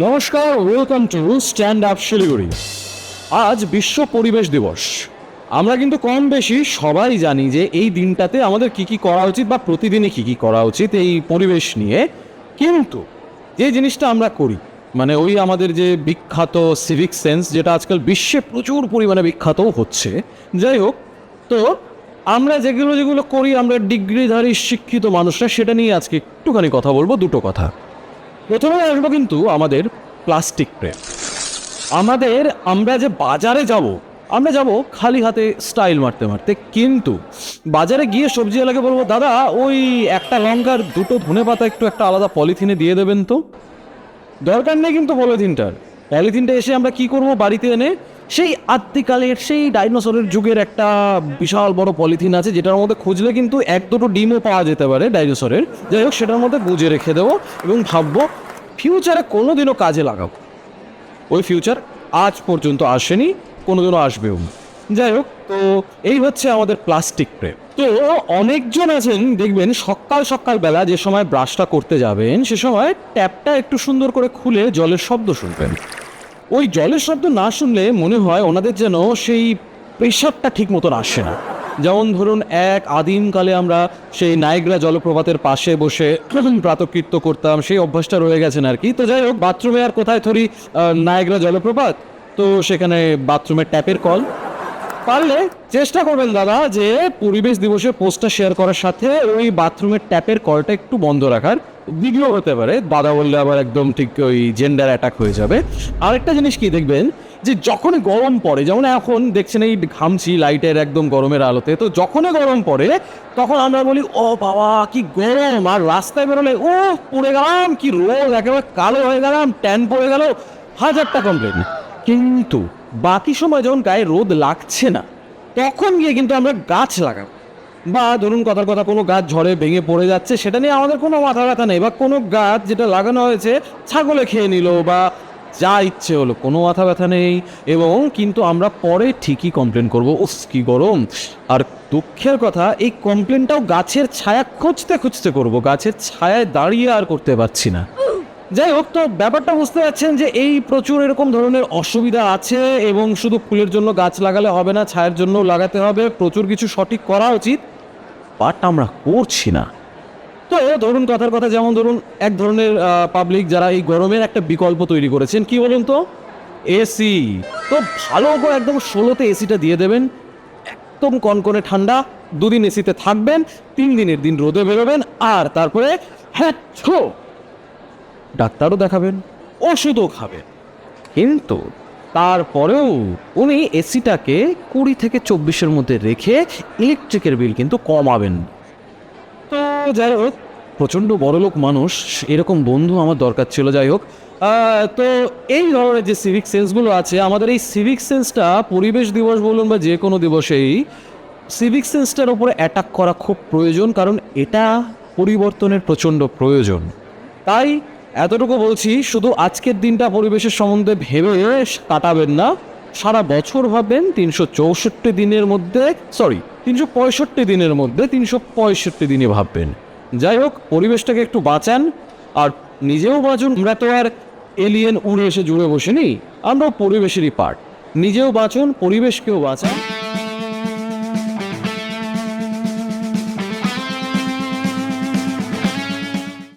নমস্কার, welcome to stand up Siliguri. আজ বিশ্ব পরিবেশ দিবস। আমরা কিন্তু কম বেশি সবাই জানি যে এই দিনটাতে আমাদের কি কি করা উচিত বা প্রতিদিনই কি কি করা উচিত এই পরিবেশ নিয়ে। কিন্তু যে জিনিসটা আমরা করি, মানে ওই আমাদের যে বিখ্যাত সিভিক সেন্স, যেটা আজকাল বিশ্বে প্রচুর পরিমাণে বিখ্যাতও হচ্ছে। যাই হোক, তো আমরা যেগুলো যেগুলো করি, আমরা ডিগ্রিধারী শিক্ষিত মানুষরা, সেটা নিয়ে আজকে একটুখানি কথা বলবো। দুটো কথা। প্রথমে আসবো কিন্তু আমাদের প্লাস্টিক প্রেম। আমরা যে বাজারে যাব, আমরা যাব খালি হাতে স্টাইল মারতে মারতে, কিন্তু বাজারে গিয়ে সবজিওয়ালাকে বলবো, দাদা ওই একটা লঙ্কার দুটো ধনেপাতা একটু একটা আলাদা পলিথিনে দিয়ে দেবেন তো। দরকার নেই কিন্তু পলিথিনটা এসে আমরা কি করব, বাড়িতে এনে সেই আদ্যিকালের সেই ডাইনোসরের যুগের একটা বিশাল বড় পলিথিন আছে, যেটার মধ্যে খুঁজলে কিন্তু এক দুটো ডিমও পাওয়া যেতে পারে ডাইনোসরের। যাই হোক, সেটার মধ্যে গুজে রেখে দেবো এবং ভাববো ফিউচারে কোনোদিনও কাজে লাগাবো। ওই ফিউচার আজ পর্যন্ত আসেনি, কোনোদিনও আসবেও না। যাই হোক, তো এই হচ্ছে আমাদের প্লাস্টিক প্রেম। তো অনেকজন আছেন দেখবেন, সকাল সকাল বেলা যে সময় ব্রাশটা করতে যাবেন, সে সময় ট্যাপটা একটু সুন্দর করে খুলে জলের শব্দ শুনবেন। ওই জলের শব্দ না শুনলে মনে হয় ওনাদের যেন সেই প্রেশারটা ঠিক মতন আসে না। যেমন ধরুন, এক আদিমকালে আমরা সেই নায়াগ্রা জলপ্রপাতের পাশে বসে প্রাতকৃত্য করতাম, সেই অভ্যাসটা রয়ে গেছেন আর কি। তো যাই হোক, বাথরুমে আর কোথায় থরি নায়াগ্রা জলপ্রপাত, তো সেখানে বাথরুমের ট্যাপের কল। পারলে চেষ্টা করবেন দাদা যে পরিবেশ দিবসে পোস্টটা শেয়ার করার সাথে ওই বাথরুমের ট্যাপের কলটা একটু বন্ধ রাখার। ভিডিও হতে পারে, বাধা বললে আবার একদম ঠিক ওই জেন্ডার অ্যাটাক হয়ে যাবে। আরেকটা জিনিস কি দেখবেন, যে যখনই গরম পড়ে, যেমন এখন দেখছেন এই ঘামছি লাইটের একদম গরমের আলোতে, তো যখনই গরম পড়ে তখন আমরা বলি ও বাবা কি গরম, আর রাস্তায় বেরোলে ও পড়ে গেলাম, কি রোদ, একেবারে কালো হয়ে গেলাম, ট্যান পড়ে গেল, হাজারটা কমপ্লেন। কিন্তু বাকি সময় যখন গায়ে রোদ লাগছে না, তখন গিয়ে কিন্তু আমরা গাছ লাগাবো। বা ধরুন কথার কথা, কোনো গাছ ঝড়ে ভেঙে পড়ে যাচ্ছে, সেটা নিয়ে আমাদের কোনো মাথা ব্যথা নেই। বা কোনো গাছ যেটা লাগানো হয়েছে ছাগলে খেয়ে নিল বা যা ইচ্ছে হলো, কোনো মাথা ব্যথা নেই। এবং কিন্তু আমরা পরে ঠিকই কমপ্লেন করবো, উফ কি গরম। আর দুঃখের কথা, এই কমপ্লেনটাও গাছের ছায়া খুঁজতে খুঁজতে করবো, গাছের ছায়ায় দাঁড়িয়ে আর করতে পারছি না। যাই হোক, তো ব্যাপারটা বুঝতে পারছেন যে এই প্রচুর এরকম ধরনের অসুবিধা আছে, এবং শুধু ফুলের জন্য গাছ লাগালে হবে না, ছায়ের জন্য লাগাতে হবে, প্রচুর কিছু সঠিক করা উচিত, বাট আমরা করছি না। তো ধরুন কথার কথা, যেমন ধরুন এক ধরনের পাবলিক যারা এই গরমের একটা বিকল্প তৈরি করেছেন, কি বলুন তো, এসি। তো ভালো করে একদম 16তে এসিটা দিয়ে দেবেন, একদম কনকনে ঠান্ডা, 2 দিন এসিতে থাকবেন, 3 দিনের দিন রোদে বেরোবেন, আর তারপরে হ্যাঁ ডাক্তারও দেখাবেন, ওষুধও খাবেন। কিন্তু তারপরেও উনি এসিটাকে 20 থেকে 24-এর মধ্যে রেখে ইলেকট্রিকের বিল কিন্তু কমাবেন। তো যাই হোক, প্রচণ্ড বড়লোক মানুষ, এরকম বন্ধু আমার দরকার ছিল। যাই হোক, তো এই ধরনের যে সিভিক সেন্সগুলো আছে, আমাদের এই সিভিক সেন্সটা পরিবেশ দিবস বলুন বা যে কোনো দিবসেই সিভিক সেন্সটার উপরে অ্যাটাক করা খুব প্রয়োজন, কারণ এটা পরিবর্তনের প্রচণ্ড প্রয়োজন। তাই এতটুকু বলছি, শুধু আজকের দিনটা পরিবেশের সম্বন্ধে ভেবে কাটাবেন না, সারা বছর ভাববেন, 364 দিনের মধ্যে 365 দিনের মধ্যে 365 দিনে ভাববেন। যাই হোক, পরিবেশটাকে একটু বাঁচান, আর নিজেও বাঁচুন। আমরা তো আর এলিয়েন উড়ে এসে জুড়ে বসিনি, আমরাও পরিবেশেরই পার্ট। নিজেও বাঁচুন, পরিবেশকেও বাঁচান।